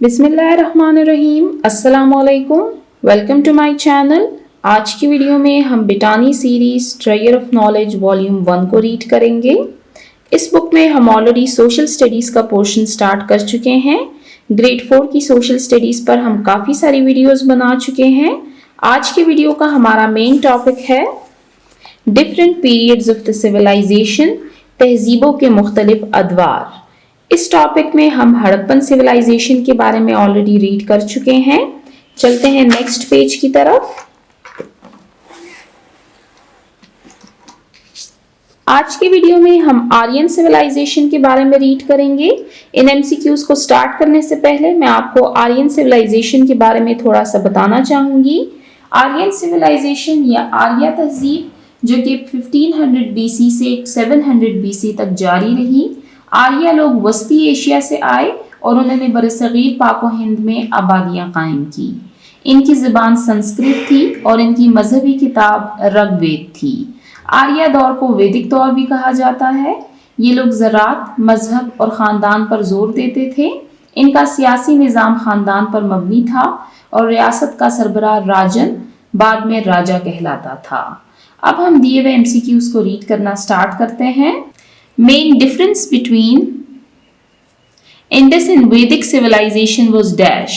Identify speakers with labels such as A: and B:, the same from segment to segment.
A: बिस्मिल्लाहिर्रहमानिर्रहीम। अस्सलामुअलैकुम। Welcome to my channel. आज की वीडियो में हम बिटानी series treasure of knowledge volume 1 को रीड करेंगे। इस बुक में हम ऑलरेडी सोशल स्टडीज़ का पोर्शन स्टार्ट कर चुके हैं। ग्रेड 4 की सोशल स्टडीज़ पर हम काफ़ी सारी वीडियोस बना चुके हैं। आज की वीडियो का हमारा मेन टॉपिक है different periods of the civilization, तहजीबों के मुख्तलिफ अदवार। इस टॉपिक में हम हड़प्पन सिविलाइजेशन के बारे में ऑलरेडी रीड कर चुके हैं। चलते हैं नेक्स्ट पेज की तरफ। आज की वीडियो में हम आर्यन सिविलाइजेशन के बारे में रीड करेंगे। इन एमसीक्यूज को स्टार्ट करने से पहले मैं आपको आर्यन सिविलाइजेशन के बारे में थोड़ा सा बताना चाहूंगी। आर्यन सिविलाइजेशन या आर्या तहजीब जो कि 1500 बीसी से 700 बीसी तक जारी रही। आर्या लोग वस्ती एशिया से आए और उन्होंने बरसगीर पाको हिंद में आबादियां कायम की। इनकी ज़बान संस्कृत थी और इनकी मजहबी किताब ऋग्वेद थी। आर्या दौर को वैदिक दौर भी कहा जाता है। ये लोग ज़राअत, मजहब और ख़ानदान पर जोर देते थे। इनका सियासी निज़ाम ख़ानदान पर मबनी था और रियासत का सरबराह राजन बाद में राजा कहलाता था। अब हम दिए हुए MCQs को रीड करना स्टार्ट करते हैं। Main difference between Indus and Vedic civilization was dash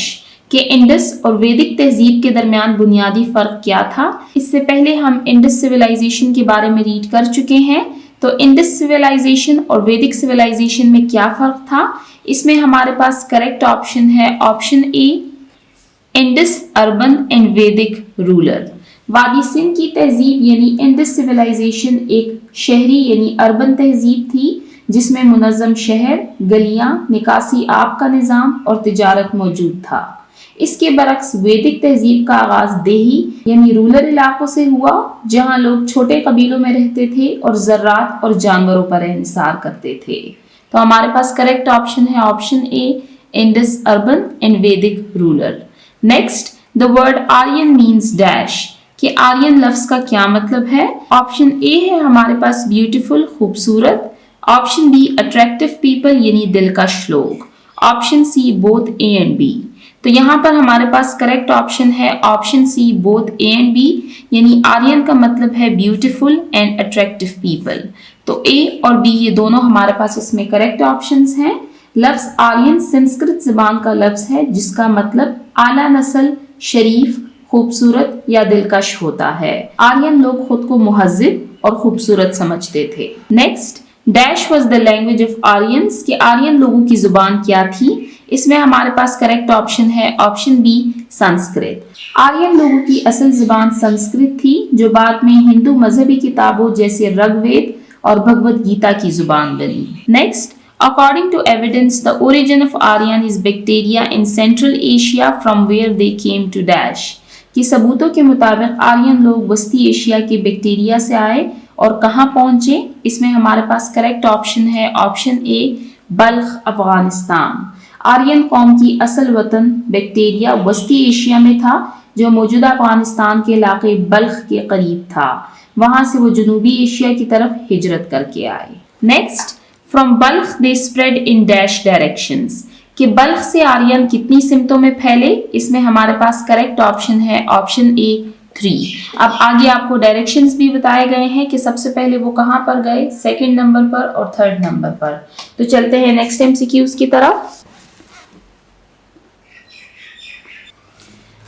A: कि इंडस और वैदिक तहजीब के दरमियान बुनियादी फ़र्क क्या था। इससे पहले हम इंडस सिविलाइजेशन के बारे में रीड कर चुके हैं। तो इंडस सिविलाइजेशन और वैदिक सिविलाइजेशन में क्या फ़र्क था, इसमें हमारे पास करेक्ट ऑप्शन है option A, Indus urban and Vedic rural. वादी सिंध की तहजीब यानी इंडस सिविलाइजेशन एक शहरी यानी अर्बन तहजीब थी जिसमें मुनज़्ज़म शहर, गलियां, निकासी आब का निज़ाम और तिजारत मौजूद था। इसके बरक्स वैदिक तहजीब का आगाज देही यानी रूरल इलाकों से हुआ जहां लोग छोटे कबीलों में रहते थे और ज़राअत और जानवरों पर इंहिसार करते थे। तो हमारे पास करेक्ट ऑप्शन है option A, Indus urban and Vedic rural. Next, the word Aryan means dash कि आर्यन लफ्ज का क्या मतलब है। ऑप्शन ए है हमारे पास ब्यूटीफुल, खूबसूरत। ऑप्शन बी अट्रैक्टिव पीपल यानी दिलकश लोग। Option c both a and b. तो यहाँ पर हमारे पास करेक्ट ऑप्शन है option c both a and b यानी आर्यन का मतलब है ब्यूटीफुल एंड अट्रैक्टिव पीपल। तो ए और बी ये दोनों हमारे पास इसमें करेक्ट ऑप्शंस हैं। लफ्ज आर्यन संस्कृत जबान का लफ्ज है जिसका मतलब आला नस्ल, शरीफ, खूबसूरत या दिलकश होता है। आर्यन लोग खुद को मुहज्जिब और खूबसूरत समझते थे। Next, dash was the language of Aryans कि आर्यन लोगों की जुबान क्या थी। इसमें हमारे पास करेक्ट ऑप्शन है ऑप्शन बी, संस्कृत। आर्यन लोगों की असल जुबान संस्कृत थी जो बाद में हिंदू मजहबी किताबों जैसे ऋग्वेद और भगवद गीता की जुबान बनी। Next, according to evidence the origin of Aryan is bacteria in Central Asia from where they came to dash कि सबूतों के मुताबिक आर्यन लोग वस्ती एशिया के बैक्टीरिया से आए और कहाँ पहुंचे। इसमें हमारे पास करेक्ट ऑप्शन है ऑप्शन ए, बल्ख, अफगानिस्तान। आर्यन कौम की असल वतन बैक्टीरिया वस्ती एशिया में था जो मौजूदा अफगानिस्तान के इलाके बल्ख के करीब था। वहां से वो जनूबी एशिया की तरफ हिजरत करके आए। Next, from Balkh they spread in dash directions कि बल्ख से आर्यन कितनी सिमतों में फैले। इसमें हमारे पास करेक्ट ऑप्शन है ऑप्शन ए, 3। अब आगे आपको डायरेक्शंस भी बताए गए हैं कि सबसे पहले वो कहां पर गए, सेकंड नंबर पर और थर्ड नंबर पर। तो चलते हैं नेक्स्ट MCQs की तरफ।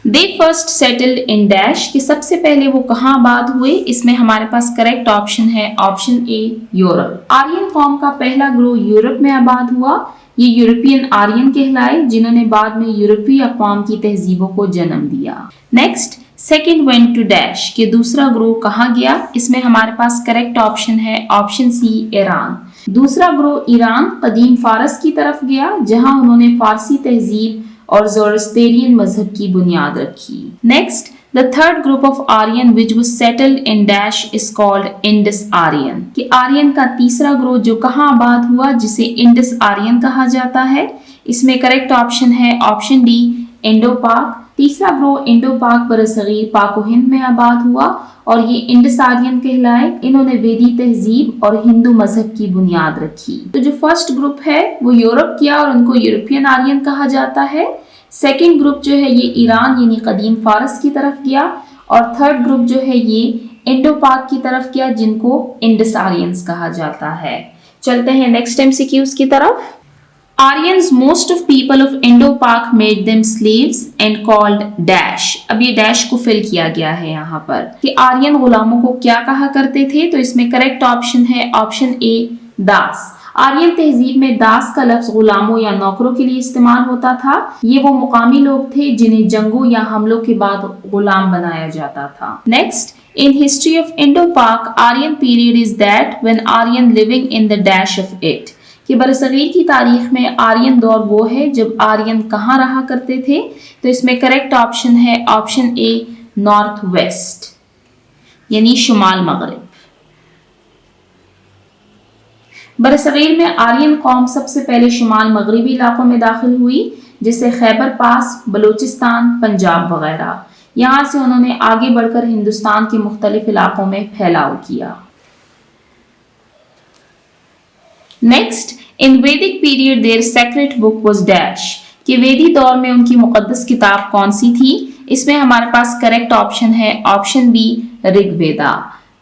A: दे फर्स्ट सेटल्ड इन डैश कि सबसे पहले वो कहाँ आबाद हुए। इसमें हमारे पास करेक्ट ऑप्शन है ऑप्शन ए, यूरोप। आर्यन कौम का पहला ग्रोह यूरोप में आबाद हुआ। ये यूरोपियन आर्यन कहलाए जिन्होंने बाद में यूरोपीय अक़वाम की तहजीबों को जन्म दिया। Next, second went to dash कि दूसरा ग्रोह कहाँ गया। इसमें हमारे पास करेक्ट ऑप्शन है ऑप्शन सी, ईरान। दूसरा ग्रोह ईरान कदीम फारस की तरफ गया जहां उन्होंने फारसी तहजीब और ज़ोरोस्ट्रियन मजहब की बुनियाद रखी। Next, the third group of Aryan which was settled in dash is called Indus Aryan कि आर्यन का तीसरा ग्रोह जो कहाँ आबाद हुआ जिसे इंडस आर्यन कहा जाता है। इसमें करेक्ट ऑप्शन है ऑप्शन डी, इंडो पाक। तीसरा ग्रोह इंडो पाक बरसगीर पाक व हिंद में आबाद हुआ और ये इंडस आर्यन कहलाए। इन्होंने वेदी तहजीब और हिंदू मजहब की बुनियाद रखी। तो जो फर्स्ट ग्रुप है वो यूरोप किया और उनको यूरोपियन आर्यन कहा जाता है। सेकेंड ग्रुप जो है ये ईरान यानी कदीम फारस की तरफ गया और थर्ड ग्रुप जो है ये इंडो पाक की तरफ गया जिनको इंडस आर्यंस कहा जाता है। चलते हैं नेक्स्ट एमसीक्यूज की तरफ। Aryans, most of people of Indo-Pak made them slaves and called dash। अब ये डैश को फिल किया गया है यहाँ पर कि आर्यन गुलामों को क्या कहा करते थे। तो इसमें करेक्ट ऑप्शन है ऑप्शन ए दास। आर्यन तहजीब में दास का लफ्ज गुलामों या नौकरों के लिए इस्तेमाल होता था। ये वो मुकामी लोग थे जिन्हें जंगों या हमलों के बाद गुलाम बनाया जाता था। Next, in history of Indo-Pak, Aryan period is that when Aryan living in the dash of it। कि बरसगीर की तारीख में आर्यन दौर वो है जब आर्यन कहाँ रहा करते थे। तो इसमें करेक्ट ऑप्शन है ऑप्शन ए नॉर्थ वेस्ट यानी शुमाल मगरिब। बरसगीर में आर्यन कौम सबसे पहले शुमाल मगरिबी इलाकों में दाखिल हुई जैसे खैबर पास, बलूचिस्तान, पंजाब वगैरह। यहाँ से उन्होंने आगे बढ़कर हिंदुस्तान के मुख्तलिफ इलाकों में फैलाव किया। Next, in Vedic period their sacred book was dash कि वेदी दौर में उनकी मुकद्दस किताब कौन सी थी। इसमें हमारे पास करेक्ट ऑप्शन है ऑप्शन बी ऋग्वेदा।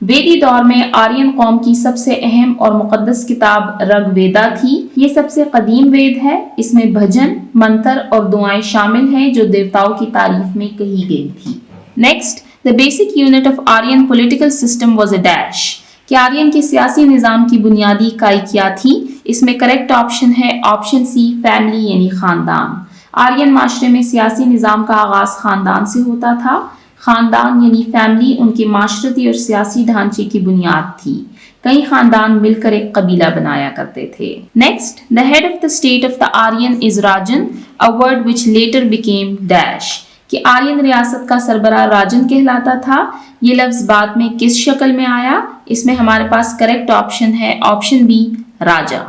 A: वेदी दौर में आर्यन कौम की सबसे अहम और मुकद्दस किताब ऋग्वेदा थी। ये सबसे कदीम वेद है। इसमें भजन, मंत्र और दुआएं शामिल हैं जो देवताओं की तारीफ में कही गई थी। Next, the basic unit of Aryan political system was a dash कि आर्यन के सियासी निज़ाम की बुनियादी इकाई क्या थी। इसमें करेक्ट ऑप्शन है ऑप्शन सी फैमिली यानी खानदान। आर्यन माशरे में सियासी निज़ाम का आगाज खानदान से होता था। खानदान यानी फैमिली उनके माशरती और सियासी ढांचे की बुनियाद थी। कई खानदान मिलकर एक कबीला बनाया करते थे। Next, the head of the state of the Aryan is rajan, a word which later became dash कि आर्यन रियासत का सरबराह राजन कहलाता था। ये लफ्ज बाद में किस शक्ल में आया। इसमें हमारे पास करेक्ट ऑप्शन है ऑप्शन बी राजा।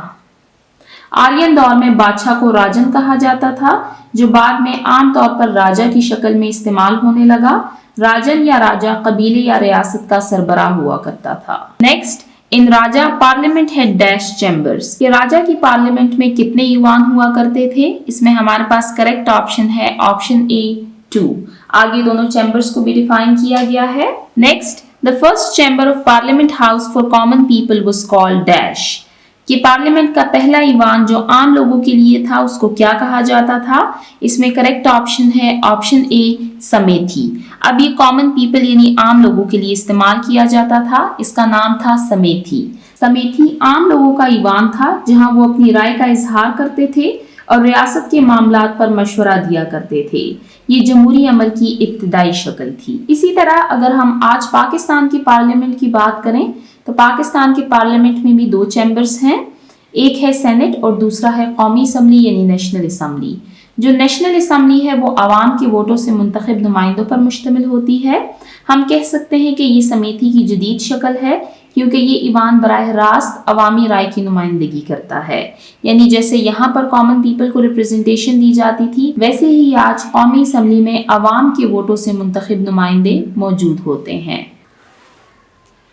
A: आर्यन दौर में बादशाह को राजन कहा जाता था जो बाद में आमतौर पर राजा की शक्ल में इस्तेमाल होने लगा। राजन या राजा कबीले या रियासत का सरबराह हुआ करता था। Next, in Raja parliament had dash chambers कि राजा की पार्लियामेंट में कितने ईवान हुआ करते थे। इसमें हमारे पास करेक्ट ऑप्शन है ऑप्शन ए 2। आगे दोनों चैम्बर्स को भी डिफाइन किया गया है। Next, the first chamber of parliament house for common people was called dash कि पार्लियामेंट का पहला ईवान जो आम लोगों के लिए था उसको क्या कहा जाता था। इसमें करेक्ट ऑप्शन है ऑप्शन ए समेथी। अब ये कॉमन पीपल यानी आम लोगों के लिए इस्तेमाल किया जाता था। इसका नाम था समेथी। समेथी आम लोगों का ईवान था जहां वो अपनी राय का इजहार करते थे और रियासत के मामलात पर मशवरा दिया करते थे। ये जमहूरी अमल की इब्तिदाई शक्ल थी। इसी तरह अगर हम आज पाकिस्तान की पार्लियामेंट की बात करें तो पाकिस्तान के पार्लियामेंट में भी 2 चैम्बर्स हैं। एक है सेनेट और दूसरा है कौमी असम्बली यानी नेशनल असम्बली। जो नेशनल असम्बली है वो आवाम के वोटों से मुंतखब नुमाइंदों पर मुश्तमिल होती है। हम कह सकते हैं कि ये समिति की जदीद शक्ल है क्योंकि ये ईवान बराह रास्त अवामी राय की नुमाइंदगी करता है। यानी जैसे यहाँ पर कॉमन पीपल को रिप्रेजेंटेशन दी जाती थी वैसे ही आज कौमी असम्बली में अवाम के वोटों से मुंतखब नुमाइंदे मौजूद होते हैं।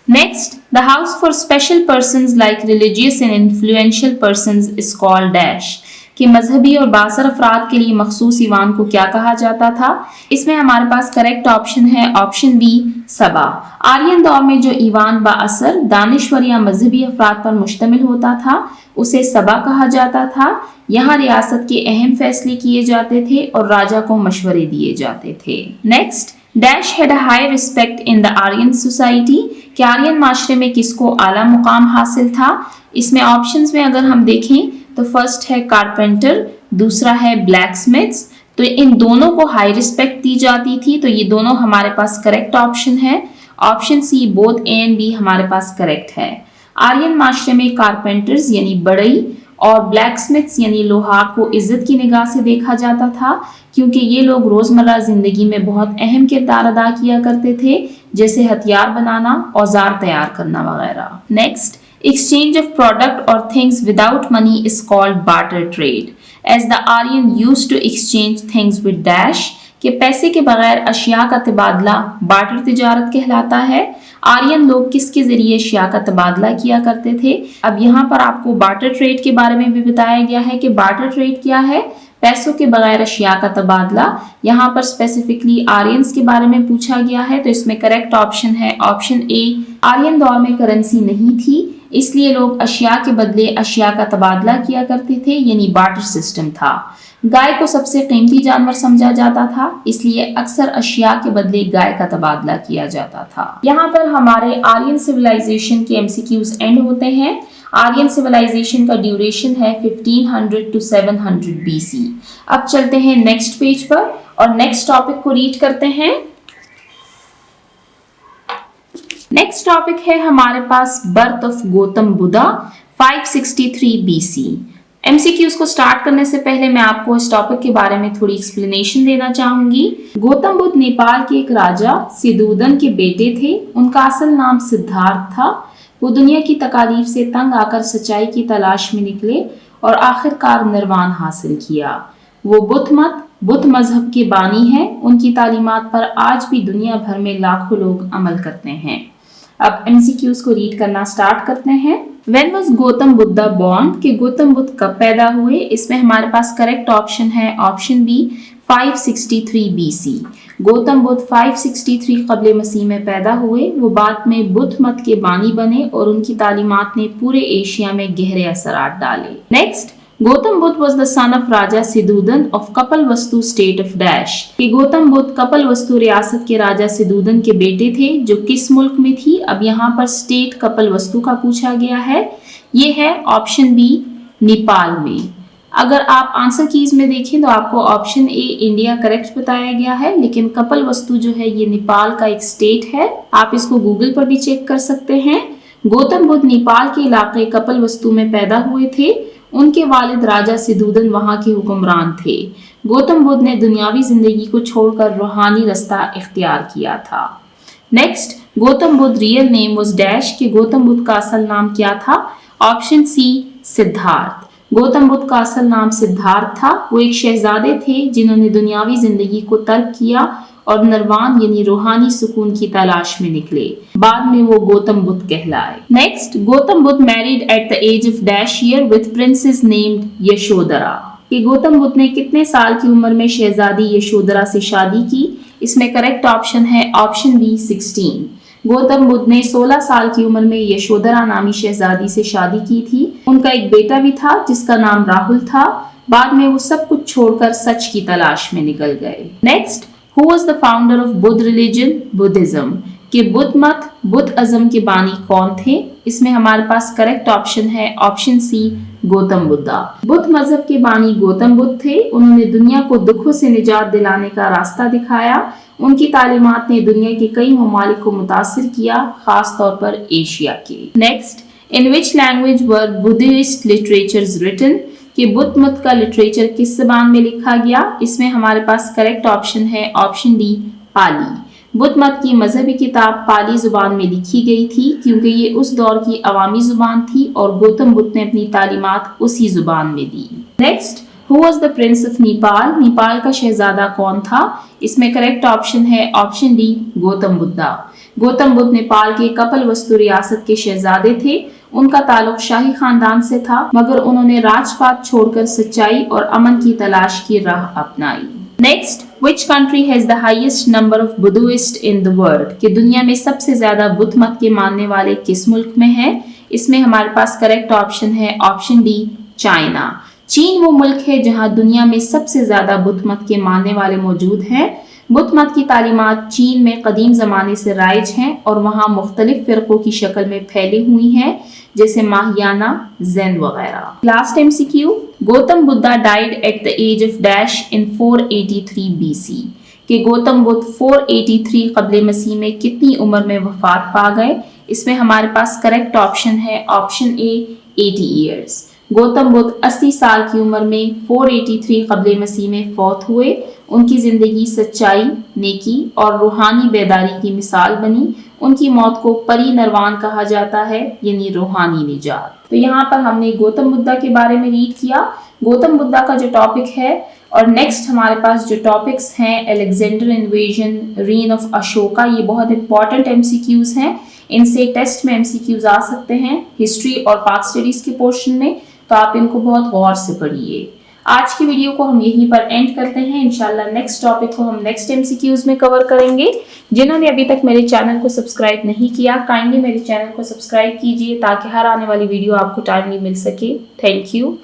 A: Next, the house for special persons like religious and influential persons is called dash कि मजहबी और बासर अफराद के लिए मखसूस ईवान को क्या कहा जाता था। इसमें हमारे पास करेक्ट ऑप्शन है ऑप्शन बी सबा। आर्यन दौर में जो ईवान बाअसर दानिश्वर या मजहबी अफराद पर मुश्तमिल होता था उसे सबा कहा जाता था। यहाँ रियासत के अहम फैसले किए जाते थे और राजा को मशवरे दिए जाते थे। Next, dash had a high respect in the Aryan society कि आर्यन माशरे में किसको आला मुकाम हासिल था। इसमें ऑप्शंस में अगर हम देखें तो फर्स्ट है कारपेंटर, दूसरा है ब्लैकस्मिथ्स। तो इन दोनों को हाई रिस्पेक्ट दी जाती थी। तो ये दोनों हमारे पास करेक्ट ऑप्शन है। Option c both a and b हमारे पास करेक्ट है। आर्यन माशरे में कारपेंटर्स यानी बढ़ई और ब्लैकस्मिथ्स यानी लोहार को इज्जत की निगाह से देखा जाता था क्योंकि ये लोग रोजमर्रा जिंदगी में बहुत अहम किरदार अदा किया करते थे जैसे हथियार बनाना, औजार तैयार करना वगैरह। Next, exchange of product or things without money is called barter trade as the Aryan used to exchange things with dash कि पैसे के बगैर अशिया का तबादला बार्टर तिजारत कहलाता है। आर्यन लोग किसके जरिए अशिया का तबादला किया करते थे। अब यहाँ पर आपको बार्टर ट्रेड के बारे में भी बताया गया है कि बार्टर ट्रेड क्या है, पैसों के बगैर अशिया का तबादला। यहाँ पर स्पेसिफिकली आर्यंस के बारे में पूछा गया है, तो इसमें करेक्ट ऑप्शन है ऑप्शन ए। आर्यन दौर में करेंसी नहीं थी, इसलिए लोग अशिया के बदले अशिया का तबादला किया करते थे, यानी बार्टर सिस्टम था। गाय को सबसे कीमती जानवर समझा जाता था, इसलिए अक्सर अशिया के बदले गाय का तबादला किया जाता था। यहाँ पर हमारे आर्यन सिविलाइजेशन के एमसीक्यूज एंड होते हैं। आर्यन सिविलाइजेशन का ड्यूरेशन है 1500 to 700 BC। अब चलते हैं नेक्स्ट पेज पर और नेक्स्ट टॉपिक को रीड करते हैं। नेक्स्ट टॉपिक है हमारे पास birth of Gautam Buddha 563 BC। MCQs को स्टार्ट करने से पहले मैं आपको इस टॉपिक के बारे में थोड़ी एक्सप्लेनेशन देना चाहूंगी। गौतम बुद्ध नेपाल के एक राजा सिद्धूदन के बेटे थे। उनका असल नाम सिद्धार्थ था। वो दुनिया की तकालीफ से तंग आकर सच्चाई की तलाश में निकले और आखिरकार निर्वाण हासिल किया। वो बुद्ध मजहब के बानी हैं। उनकी तालीमात पर आज भी दुनिया भर में लाखों लोग अमल करते हैं। अब एमसीक्यूज को रीड करना स्टार्ट करते हैं। When was Gautam Buddha born? कि गौतम बुद्ध कब पैदा हुए? इसमें हमारे पास करेक्ट ऑप्शन है option b 563 BC। Gautam Buddha 563 कबले मसीह में पैदा हुए। वो बाद में बुद्ध मत के बानी बने और उनकी तालीमात ने पूरे एशिया में गहरे असरात डाले। Next, Gautam Buddha was the son of Raja Shuddhodan of Kapilavastu state of dash. कि गौतम बुद्ध कपिलवस्तु रियासत के राजा सिद्धूदन के बेटे थे, जो किस मुल्क में थी। अब यहाँ पर स्टेट कपिलवस्तु का पूछा गया है। ये है ऑप्शन बी नेपाल में। अगर आप आंसर कीज में देखें तो आपको ऑप्शन ए इंडिया करेक्ट बताया गया है, लेकिन कपिलवस्तु जो है ये नेपाल का एक स्टेट है। आप इसको गूगल पर भी चेक कर सकते हैं। गौतम बुद्ध नेपाल के इलाके कपिलवस्तु में पैदा हुए थे। उनके वालिद राजा सिद्धूदन वहां के हुक्मरान थे। गौतम बुद्ध ने दुनियावी जिंदगी को छोड़कर रूहानी रास्ता इख्तियार किया था। Next, Gautam Buddha real name was dash. कि गौतम बुद्ध का असल नाम क्या था। Option C Siddhartha. गौतम बुद्ध का असल नाम सिद्धार्थ था। वो एक शहजादे थे जिन्होंने दुनियावी जिंदगी को तर्क किया और निर्वाण यानी रूहानी सुकून की तलाश में निकले। बाद में वो गौतम बुद्ध कहलाए। Next, Gautam Buddha married at the age of dash year with princess named Yashodhara. कि गौतम बुद्ध ने कितने साल की उम्र में शहजादी यशोधरा से शादी की। इसमें करेक्ट ऑप्शन है ऑप्शन बी 16। गौतम बुद्ध ने 16 साल की उम्र में यशोधरा नामी शहजादी से शादी की थी। उनका एक बेटा भी था जिसका नाम राहुल था। बाद में वो सब कुछ छोड़कर सच की तलाश में निकल गए। Next, Who was the founder of Buddha religion? Buddhism। कि बुद्ध मत बुद्ध अज़म के बानी कौन थे। इसमें हमारे पास करेक्ट ऑप्शन है ऑप्शन सी गौतम बुद्धा। बुद्ध मजहब के बानी गौतम बुद्ध थे। उन्होंने दुनिया को दुखों से निजात दिलाने का रास्ता दिखाया। उनकी तालीमात ने दुनिया के कई ममालिक को मुतासिर किया, खास तौर पर एशिया के। Next, in which language were Buddhist literatures written. कि बुद्ध मत का लिटरेचर किस ज़बान में लिखा गया। इसमें हमारे पास करेक्ट ऑप्शन है ऑप्शन डी पाली। बुद्ध मत की मजहबी किताब पाली जुबान में लिखी गई थी क्योंकि ये उस दौर की अवामी जुबान थी और गौतम बुद्ध ने अपनी तालीमात उसी जुबान में दी। Next, who was the prince of Nepal. Nepal का शहजादा कौन था। इसमें करेक्ट ऑप्शन है ऑप्शन डी गौतम बुद्धा। गौतम बुद्ध नेपाल के कपिलवस्तु रियासत के शहजादे थे। उनका ताल्लुक शाही खानदान से था, मगर उन्होंने राजपाट छोड़कर सच्चाई और अमन की तलाश की राह अपनाई। Next, which country has the highest number of Buddhists in the world। कि दुनिया में सबसे ज्यादा बुद्ध मत के मानने वाले किस मुल्क में हैं। इसमें हमारे पास करेक्ट ऑप्शन है ऑप्शन डी चाइना। चीन वो मुल्क है जहां दुनिया में सबसे ज्यादा बुद्ध मत के मानने वाले मौजूद हैं। बुद्ध मत की तालीमात चीन में कदीम ज़माने से राइज हैं और वहाँ मुख्तलिफ फ़िरक़ों की शक्ल में फैली हुई हैं, जैसे माहियाना, ज़ेन वगैरह। Last MCQ, Gautam Buddha died at the age of dash in 483 BC। कि गौतम बुद्ध 483 कबले मसीह में कितनी उम्र में वफात पा गए। इसमें हमारे पास करेक्ट ऑप्शन है ऑप्शन ए 80 ईयर्स। गौतम बुद्ध 80 साल की उम्र में 483 कबले मसीह में फौत हुए। उनकी जिंदगी सच्चाई, नेकी और रूहानी बेदारी की मिसाल बनी। उनकी मौत को परिनिर्वाण कहा जाता है, यानी रूहानी निजात। तो यहाँ पर हमने गौतम बुद्धा के बारे में रीड किया। गौतम बुद्धा का जो टॉपिक है और नेक्स्ट हमारे पास जो टॉपिक्स हैं, Alexander invasion, rain of Ashoka, ये बहुत इंपॉर्टेंट एमसीक्यूज हैं। इनसे टेस्ट में एमसीक्यूज आ सकते हैं हिस्ट्री और पाक स्टडीज के पोर्शन में, तो आप इनको बहुत गौर से पढ़िए। आज की वीडियो को हम यहीं पर एंड करते हैं। इंशाल्लाह नेक्स्ट टॉपिक को हम नेक्स्ट एमसीक्यूज में कवर करेंगे। जिन्होंने अभी तक मेरे चैनल को सब्सक्राइब नहीं किया, काइंडली मेरे चैनल को सब्सक्राइब कीजिए ताकि हर आने वाली वीडियो आपको टाइमली मिल सके। Thank you.